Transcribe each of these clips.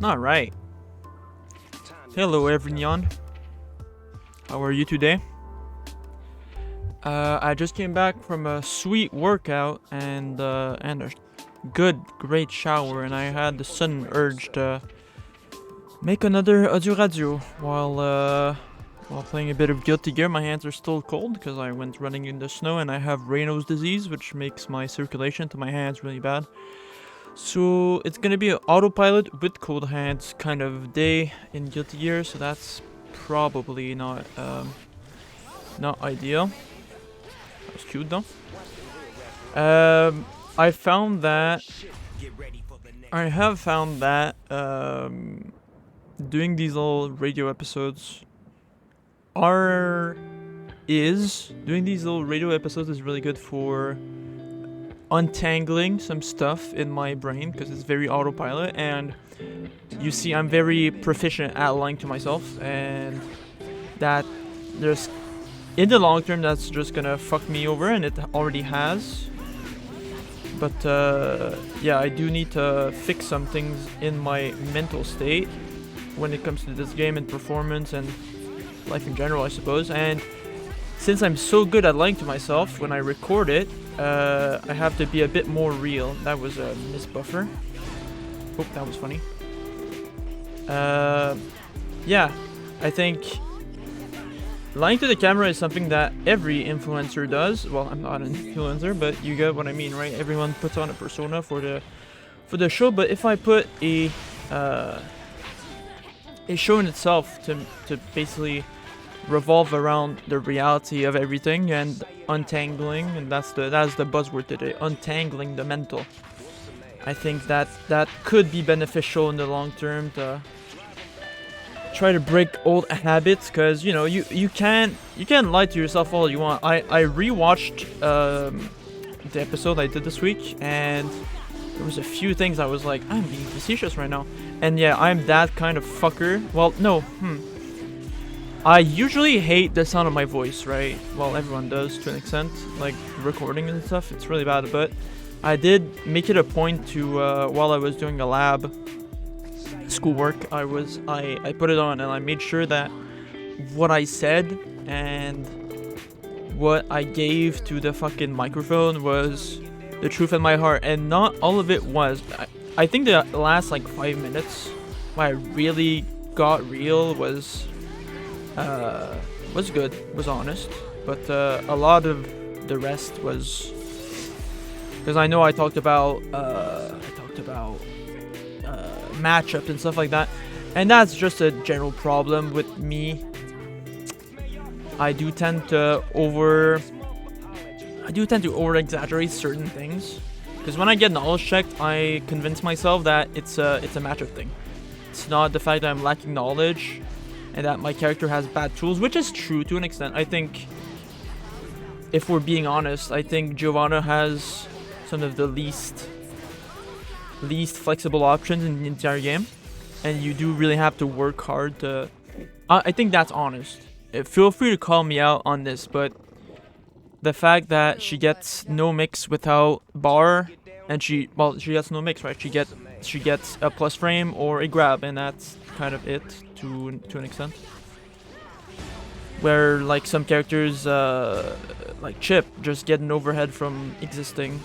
Alright. Hello everyone. How are you today? I just came back from a sweet workout and a great shower, and I had the sudden urge to make another audio radio while playing a bit of Guilty Gear. My hands are still cold because I went running in the snow, and I have Raynaud's disease, which makes my circulation to my hands really bad. So it's gonna be an autopilot with cold hands kind of day in Guilty Gear, so that's probably not ideal. That was cute though. I have found that doing these little radio episodes is really good for untangling some stuff in my brain, because it's very autopilot, and you see I'm very proficient at lying to myself, and that there's in the long term that's just gonna fuck me over, and it already has. But yeah, I do need to fix some things in my mental state when it comes to this game and performance and life in general, I suppose. And since I'm so good at lying to myself when I record it, I have to be a bit more real. That was a misbuffer. Oh, that was funny. Yeah, I think lying to the camera is something that every influencer does. Well, I'm not an influencer, but you get what I mean, right? Everyone puts on a persona for the show. But if I put a show in itself to basically revolve around the reality of everything and untangling, and that's the buzzword today, untangling the mental. I think that could be beneficial in the long term to try to break old habits, because you know you can't lie to yourself all you want. I rewatched the episode I did this week, and there was a few things I was like, I'm being facetious right now. And yeah, I'm that kind of fucker. Well, no, I usually hate the sound of my voice, right? Well, everyone does to an extent, like recording and stuff. It's really bad, but I did make it a point to while I was doing a lab schoolwork, I put it on, and I made sure that what I said and what I gave to the fucking microphone was the truth in my heart, and not all of it was. I think the last like 5 minutes where I really got real was good, was honest, but a lot of the rest was, because I know I talked about matchups and stuff like that, and that's just a general problem with me. I do tend to over exaggerate certain things, because when I get knowledge checked, I convince myself that it's a matchup thing. It's not the fact that I'm lacking knowledge and that my character has bad tools, which is true to an extent. I think, if we're being honest, I think Giovanna has some of the least flexible options in the entire game, and you do really have to work hard to. I think that's honest. Feel free to call me out on this, but the fact that she gets no mix without bar, and she gets no mix, right? She gets a plus frame or a grab, and that's kind of it to an extent. Where like some characters, like Chip, just get an overhead from existing.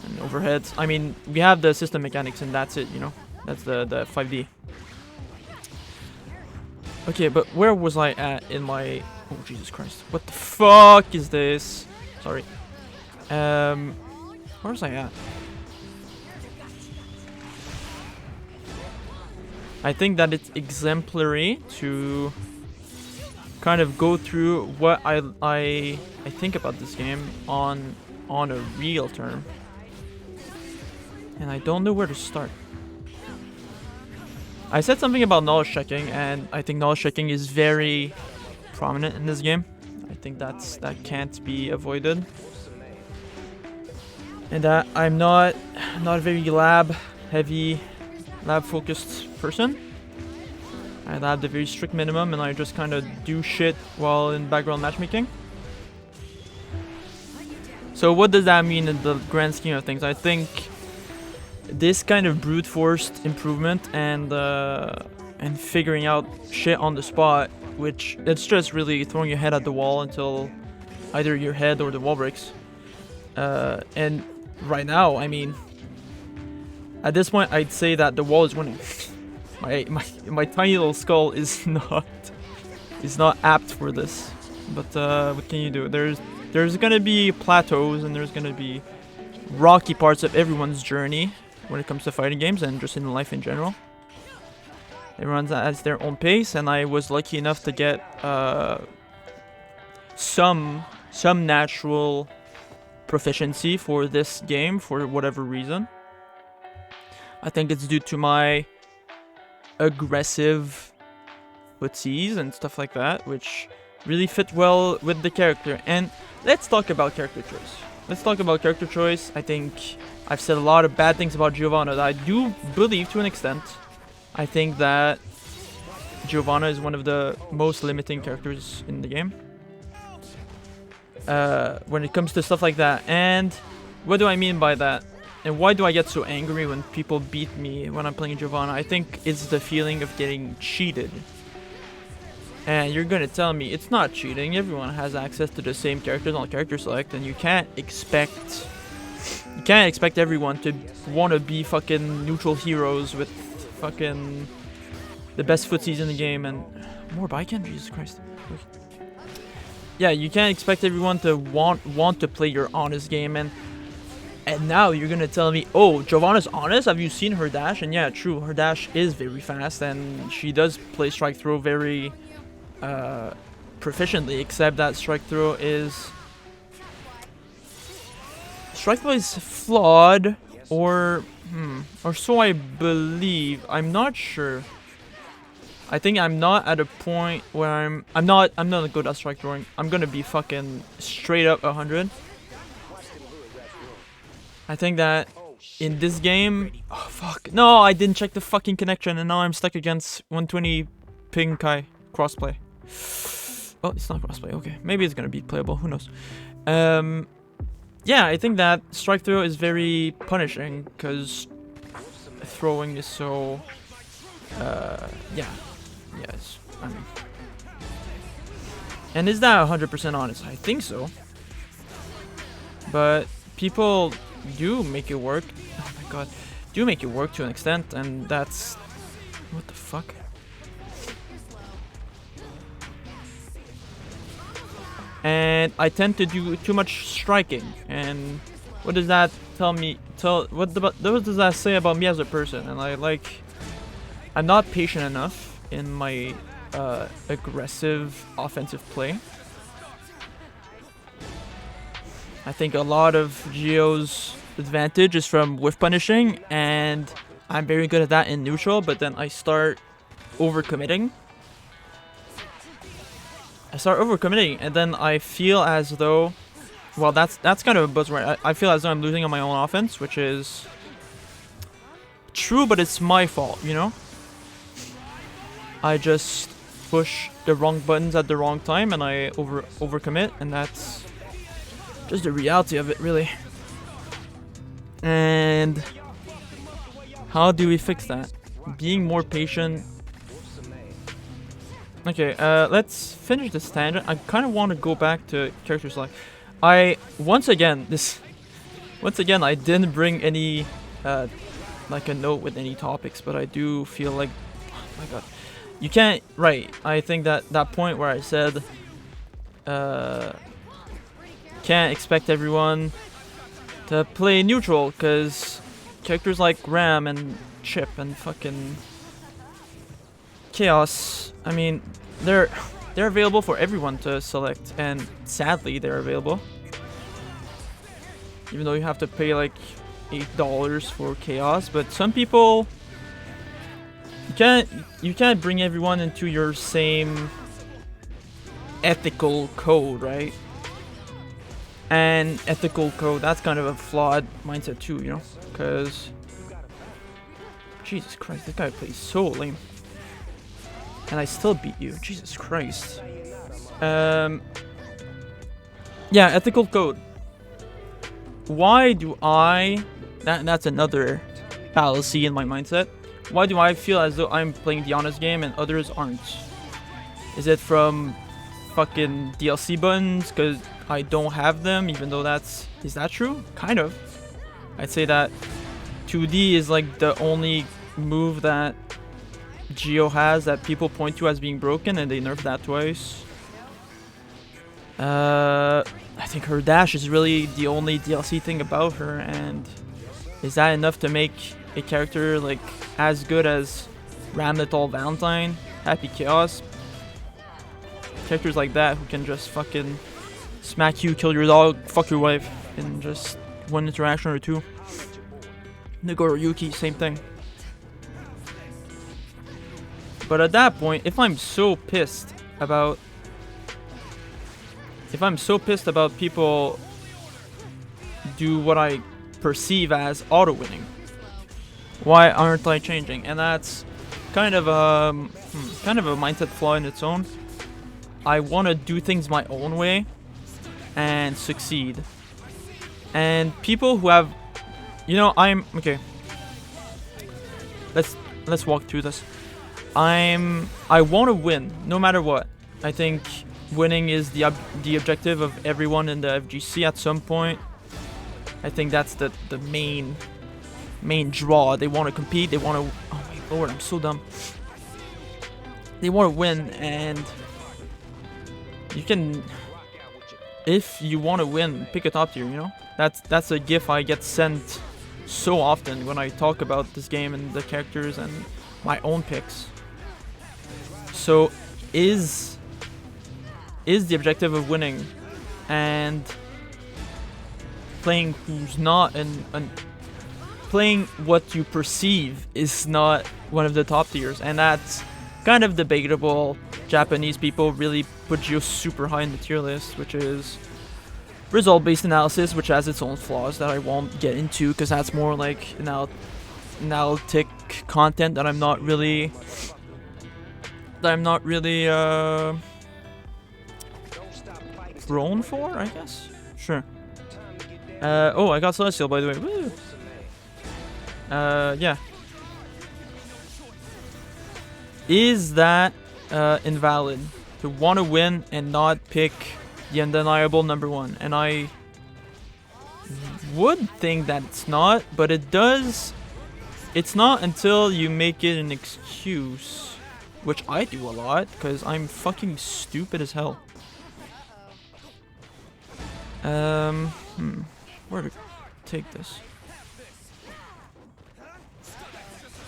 And overheads. I mean, we have the system mechanics, and that's it. You know, that's the 5D. Okay, but where was I at in my? Oh Jesus Christ! What the fuck is this? Sorry. Where was I at? I think that it's exemplary to kind of go through what I think about this game on a real term. And I don't know where to start. I said something about knowledge checking, and I think knowledge checking is very prominent in this game. I think that can't be avoided. And that I'm not a very lab focused person. I lab the very strict minimum, and I just kind of do shit while in background matchmaking. So what does that mean in the grand scheme of things? I think this kind of brute forced improvement and figuring out shit on the spot, which it's just really throwing your head at the wall until either your head or the wall breaks. And right now, I mean, at this point, I'd say that the wall is winning. my tiny little skull is not apt for this. But what can you do? There's gonna be plateaus and there's gonna be rocky parts of everyone's journey when it comes to fighting games and just in life in general. Everyone has their own pace, and I was lucky enough to get some natural proficiency for this game for whatever reason. I think it's due to my aggressive footsies and stuff like that, which really fit well with the character. And let's talk about character choice. I think I've said a lot of bad things about Giovanna that I do believe to an extent. I think that Giovanna is one of the most limiting characters in the game when it comes to stuff like that. And what do I mean by that? And why do I get so angry when people beat me when I'm playing Giovanna? I think it's the feeling of getting cheated. And you're gonna tell me it's not cheating. Everyone has access to the same characters on character select, and you can't expect everyone to want to be fucking neutral heroes with fucking the best footsies in the game. And more Baiken, Jesus Christ. Yeah, you can't expect everyone to want to play your honest game. And now you're gonna tell me, oh, Giovanna's honest? Have you seen her dash? And yeah, true, her dash is very fast, and she does play strike throw very proficiently, except that strike throw is flawed, or so I believe. I'm not sure. I think I'm not at a point where I'm not good at strike throwing. I'm gonna be fucking straight up 100. I think that in this game, oh fuck, no, I didn't check the fucking connection, and now I'm stuck against 120 ping Kai crossplay. Oh, it's not crossplay. Okay, maybe it's gonna be playable. Who knows? Yeah, I think that strike throw is very punishing because throwing is so. Yeah. Yes. I mean. And is that 100% honest? I think so. But people do make it work. Oh my god. Do make it work to an extent, and that's. What the fuck? And I tend to do too much striking. And what does that tell me? What does that say about me as a person? And I'm not patient enough in my aggressive offensive play. I think a lot of Gio's advantage is from whiff punishing, and I'm very good at that in neutral, but then I start overcommitting. And then I feel as though, well, that's kind of a buzzword. I feel as though I'm losing on my own offense, which is true, but it's my fault, you know? I just push the wrong buttons at the wrong time, and I overcommit, and that's just the reality of it, really. And how do we fix that? Being more patient. Okay, let's finish this tangent. I kind of want to go back to character select. Once again, I didn't bring any like a note with any topics, but I do feel like, oh my god, you can't. Right, I think that point where I said can't expect everyone to play neutral, because characters like Ram and Chip and fucking Chaos, I mean, they're available for everyone to select, and sadly they're available. Even though you have to pay like $8 for Chaos, but some people you can't bring everyone into your same ethical code, right? And ethical code, that's kind of a flawed mindset too, you know? Because Jesus Christ, this guy plays so lame. And I still beat you. Jesus Christ. Yeah, ethical code. Why do I... That's another fallacy in my mindset. Why do I feel as though I'm playing the honest game and others aren't? Is it from fucking DLC buttons because I don't have them, even though that's... Is that true? Kind of. I'd say that 2D is like the only move that Geo has that people point to as being broken, and they nerfed that twice. I think her dash is really the only DLC thing about her, and is that enough to make a character like as good as Ramletall Valentine, Happy Chaos? Characters like that who can just fucking smack you, kill your dog, fuck your wife in just one interaction or two. Nagoro Yuki, same thing. But at that point, if I'm so pissed about people do what I perceive as auto winning, why aren't I changing? And that's kind of a mindset flaw in its own. I want to do things my own way and succeed. And people who have, you know, I'm okay. Let's walk through this. I want to win no matter what. I think winning is the objective of everyone in the FGC at some point. I think that's the main draw. They want to compete. They want to. Oh my lord, I'm so dumb. They want to win, and you can. If you want to win, pick a top tier. You know, that's a gif I get sent so often when I talk about this game and the characters and my own picks. So, is the objective of winning and playing who's not and playing what you perceive is not one of the top tiers, and that's kind of debatable. Japanese people really put Geo super high in the tier list, which is result-based analysis, which has its own flaws that I won't get into because that's more like analytic content that I'm not really prone for, I guess. Sure. Oh, I got Celestial, by the way. Woo! Yeah. Is that invalid to want to win and not pick the undeniable number one? And I would think that it's not, but it does. It's not until you make it an excuse, which I do a lot because I'm fucking stupid as hell. Where to take this?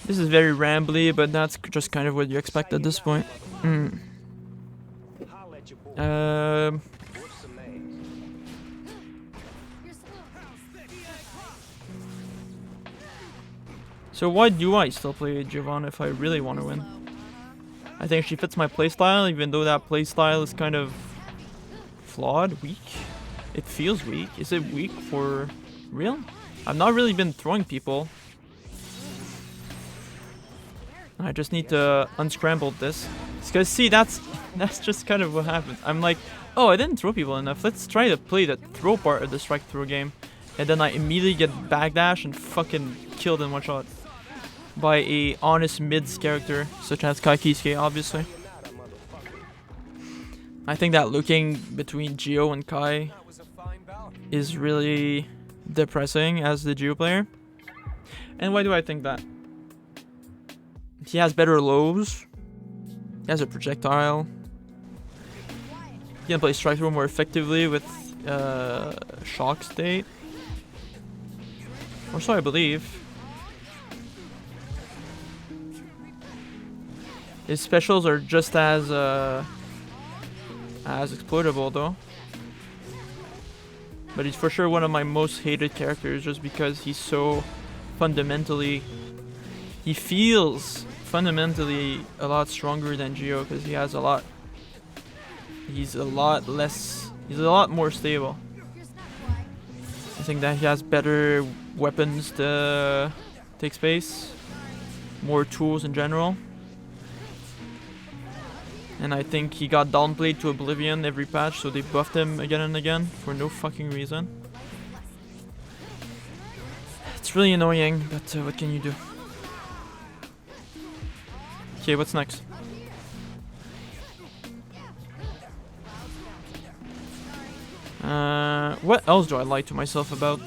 This is very rambly, but that's just kind of what you expect at this point. So why do I still play Giovanna if I really want to win? I think she fits my playstyle, even though that playstyle is kind of flawed, weak. It feels weak. Is it weak for real? I've not really been throwing people. I just need to unscramble this. Because see, that's just kind of what happens. I'm like, oh, I didn't throw people enough. Let's try to play the throw part of the strike throw game. And then I immediately get backdash and fucking killed in one shot. By a honest mids character, such as Kai Kisuke, obviously. I think that looking between Geo and Kai is really depressing as the Geo player. And why do I think that? He has better lows. He has a projectile. He can play strike throw more effectively with shock state. Or so I believe. His specials are just as exploitable though. But he's for sure one of my most hated characters just because he's so fundamentally... He feels fundamentally a lot stronger than Geo because he has a lot... He's a lot less... He's a lot more stable. I think that he has better weapons to take space. More tools in general. And I think he got downplayed to oblivion every patch, so they buffed him again and again for no fucking reason. It's really annoying, but what can you do? Okay, what's next? What else do I lie to myself about?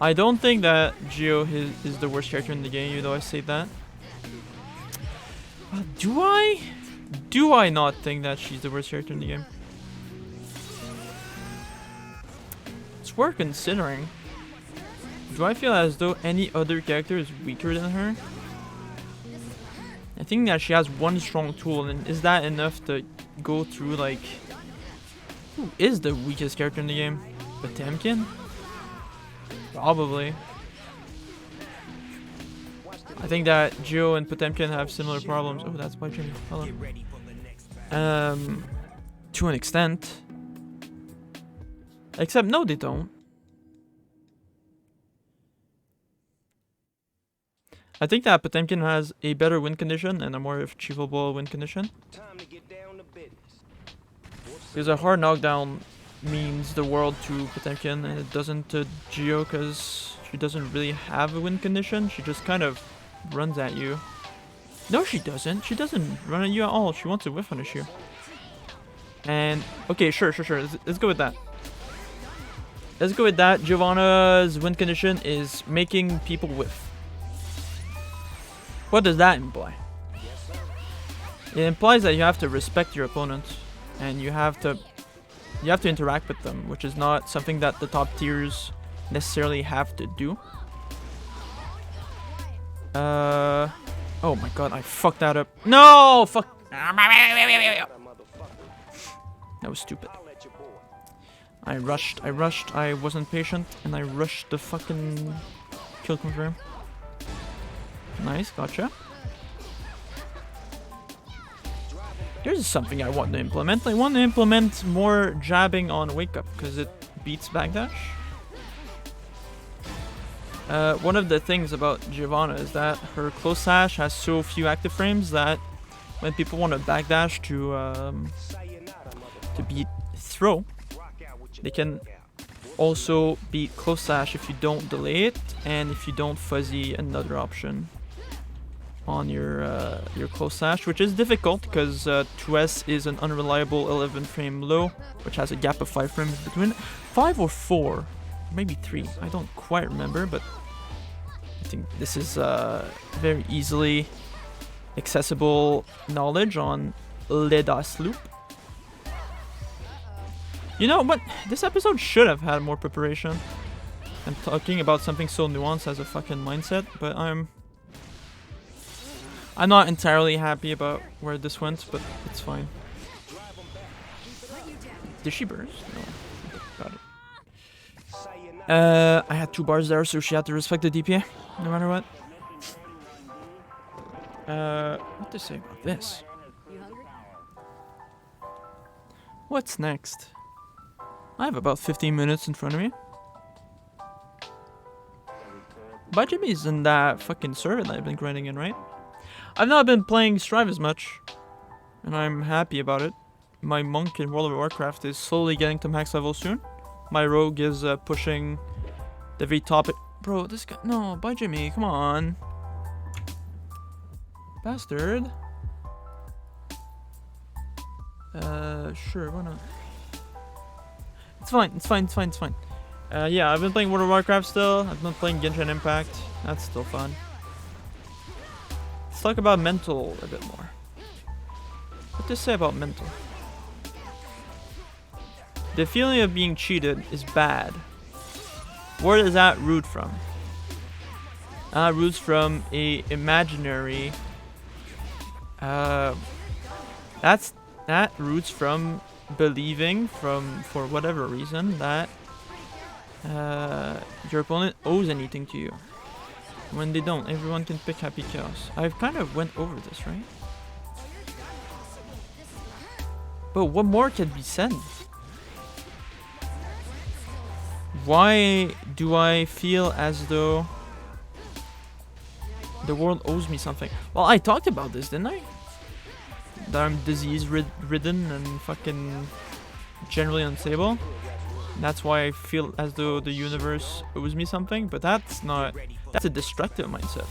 I don't think that Geo is the worst character in the game, even though I say that. Do I? Do I not think that she's the worst character in the game? It's worth considering. Do I feel as though any other character is weaker than her? I think that she has one strong tool, and is that enough to go through, like... Who is the weakest character in the game? Potemkin? Probably. I think that Geo and Potemkin have similar problems. Oh, that's by Jimmy. Hello. To an extent. Except, no, they don't. I think that Potemkin has a better win condition and a more achievable win condition. Because a hard knockdown means the world to Potemkin, and it doesn't to Geo because she doesn't really have a win condition. She just kind of runs at you. No, she doesn't. She doesn't run at you at all. She wants to whiff punish you. And, okay, sure. Let's go with that. Let's go with that. Giovanna's win condition is making people whiff. What does that imply? It implies that you have to respect your opponent, and you have to interact with them, which is not something that the top tiers necessarily have to do. Oh my god, I fucked that up. No, fuck. That was stupid. I rushed, I wasn't patient, and I rushed the fucking kill confirm. Nice, gotcha. There's something I want to implement. I want to implement more jabbing on wake up because it beats backdash. One of the things about Giovanna is that her close sash has so few active frames that when people want to backdash to beat throw, they can also beat close sash if you don't delay it and if you don't fuzzy another option on your close sash, which is difficult because 2S is an unreliable 11 frame low, which has a gap of 5 frames between 5 or 4, maybe 3. I don't quite remember, but I think this is very easily accessible knowledge on Ledas Loop. You know what? This episode should have had more preparation. I'm talking about something so nuanced as a fucking mindset, but I'm not entirely happy about where this went, but it's fine. Did she burst? No. Got it. I had 2 bars there, so she had to respect the DPA, no matter what. What to say about this? What's next? I have about 15 minutes in front of me. But Jimmy's in that fucking server that I've been grinding in, right? I've not been playing Strive as much, and I'm happy about it. My monk in World of Warcraft is slowly getting to max level soon. My rogue is pushing the very top. Bro, this guy. No, bye Jimmy, come on. Bastard. Sure, why not? It's fine. Yeah, I've been playing World of Warcraft still. I've been playing Genshin Impact. That's still fun. Let's talk about mental a bit more. What to say about mental? The feeling of being cheated is bad. Where does that root from? Roots from a imaginary. That roots from believing for whatever reason that your opponent owes anything to you. When they don't, everyone can pick Happy Chaos. I've kind of went over this, right? But what more can be said? Why do I feel as though the world owes me something? Well, I talked about this, didn't I? That I'm disease ridden and fucking generally unstable. That's why I feel as though the universe owes me something, but that's not. That's a destructive mindset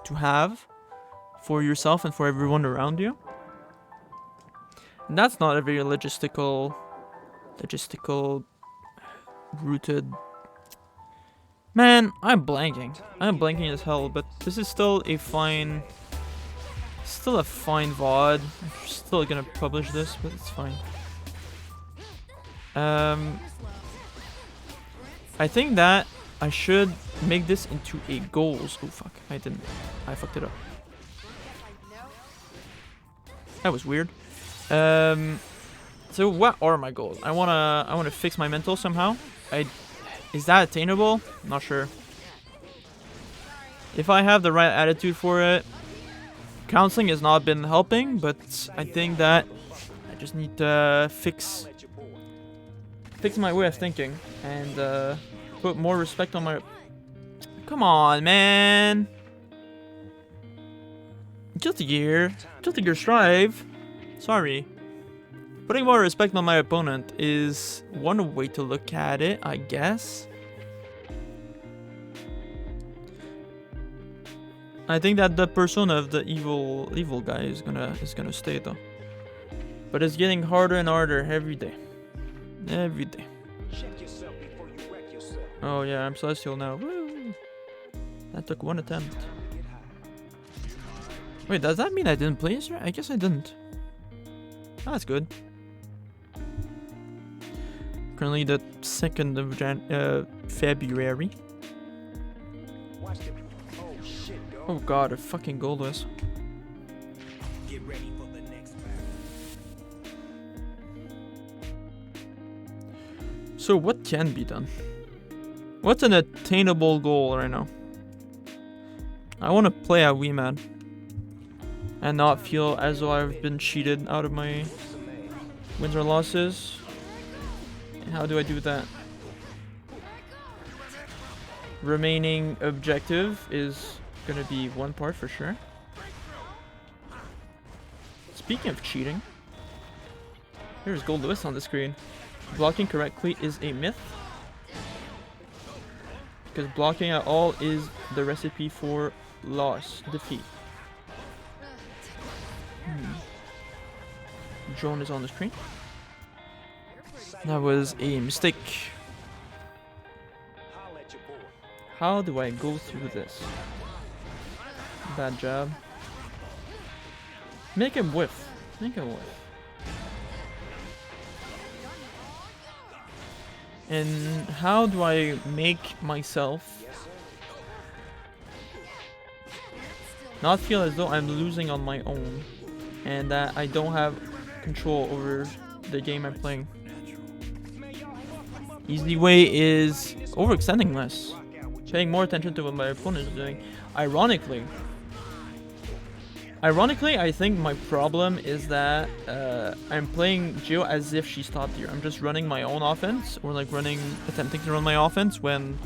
to have for yourself and for everyone around you. And that's not a very logistical rooted. Man, I'm blanking. I'm blanking as hell, but this is still a fine VOD. I'm still gonna publish this, but it's fine. I think that I should make this into a goals. Oh fuck, I didn't. I fucked it up. That was weird. So what are my goals? I wanna fix my mental somehow. Is that attainable? Not sure. If I have the right attitude for it, counseling has not been helping, but I think that I just need to fix my way of thinking and put more respect on my. Come on, man. Guilty Gear Strive. Sorry. Putting more respect on my opponent is one way to look at it, I guess. I think that the persona of the evil guy is gonna stay though. But it's getting harder and harder every day. Every day. Oh yeah, I'm Celestial now. Woo! That took one attempt. Wait, does that mean I didn't place right? I guess I didn't. Oh, that's good. Currently the 2nd of February. Oh god, a fucking goalless. So what can be done? What's an attainable goal right now? I want to play at WeMad and not feel as though I've been cheated out of my wins or losses. And how do I do that? Remaining objective is gonna be one part for sure. Speaking of cheating, here's Gold Lewis on the screen. Blocking correctly is a myth. Because blocking at all is the recipe for loss, defeat. Drone is on the screen. That was a mistake. How do I go through this? Bad job. Make him whiff. Make him whiff. And how do I make myself not feel as though I'm losing on my own and that I don't have control over the game I'm playing? Easy way is overextending less, paying more attention to what my opponent is doing. Ironically, I think my problem is that I'm playing Geo as if she's top tier. I'm just running my own offense, or like attempting to run my offense when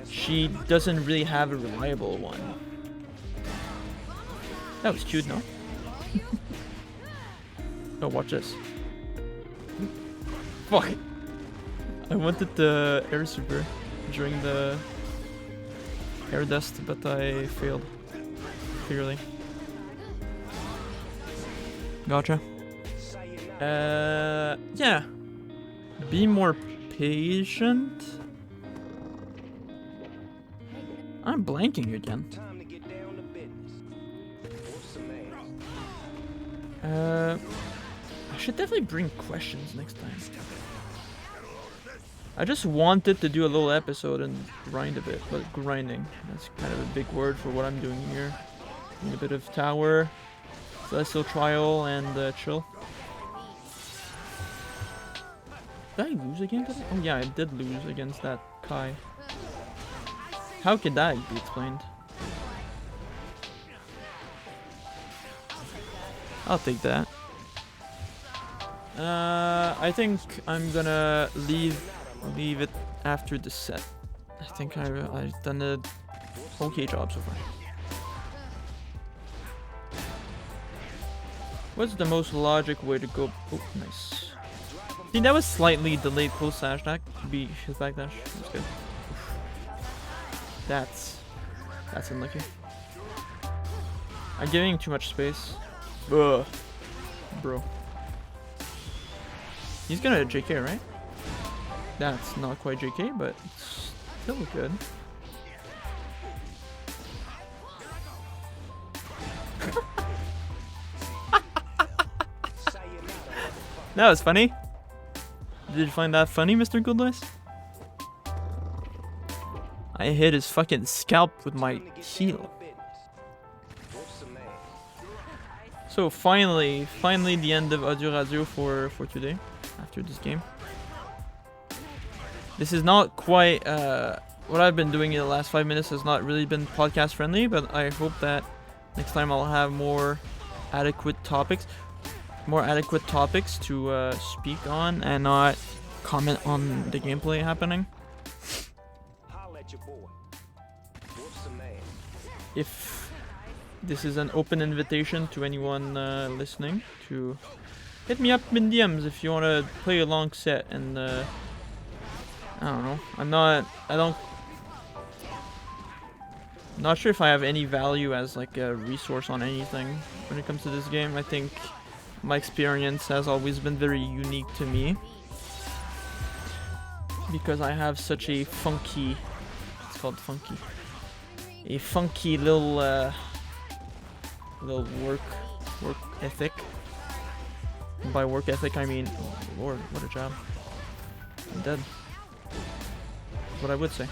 she doesn't really have a reliable one. That was cute, no? Oh, watch this. Fuck. I wanted the air super during the air dust, but I failed. Clearly. Gotcha. Yeah. Be more patient. I'm blanking again. I should definitely bring questions next time. I just wanted to do a little episode and grind a bit, but grinding, that's kind of a big word for what I'm doing here. A bit of tower, celestial trial, and chill. Did I lose again today? Oh yeah, I did lose against that Kai. How could that be explained? I'll take that. I think I'm gonna leave it after the set. I think I've done a okay job so far. What's the most logic way to go? Oh, nice. See, that was slightly delayed close slash. That could be his backdash. That's good. That's unlucky. I'm giving too much space. Ugh. Bro. He's gonna JK, right? That's not quite JK, but it's still good. That was funny. Did you find that funny, Mr. Goodless? I hit his fucking scalp with my heel. So finally the end of Audio Radio for today, after this game. This is not quite, what I've been doing in the last 5 minutes has not really been podcast friendly, but I hope that next time I'll have more adequate topics to speak on and not comment on the gameplay happening. If this is an open invitation to anyone listening to hit me up in DMs if you want to play a long set, and I don't know. I'm not sure if I have any value as like a resource on anything when it comes to this game. I think my experience has always been very unique to me because I have such a funky, it's called funky, a funky little work ethic. And by work ethic I mean, oh lord, what a job. I'm dead. That's what I would say.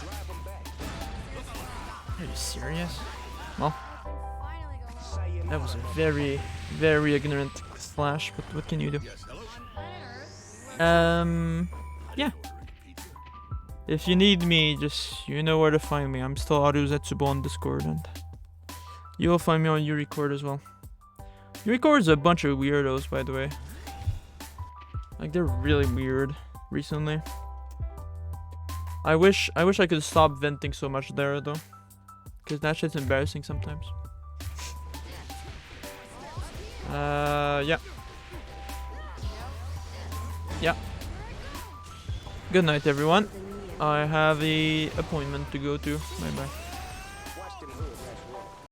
Are you serious? Well, that was a very, very ignorant slash, but what can you do? Yeah. If you need me, just, you know where to find me. I'm still Aruzetsubo on Discord, and you'll find me on Urecord as well. Urecord is a bunch of weirdos, by the way. Like, they're really weird recently. I wish I could stop venting so much there, though. Because that shit's embarrassing sometimes. Yeah. Yeah. Good night, everyone. I have a appointment to go to. Bye bye.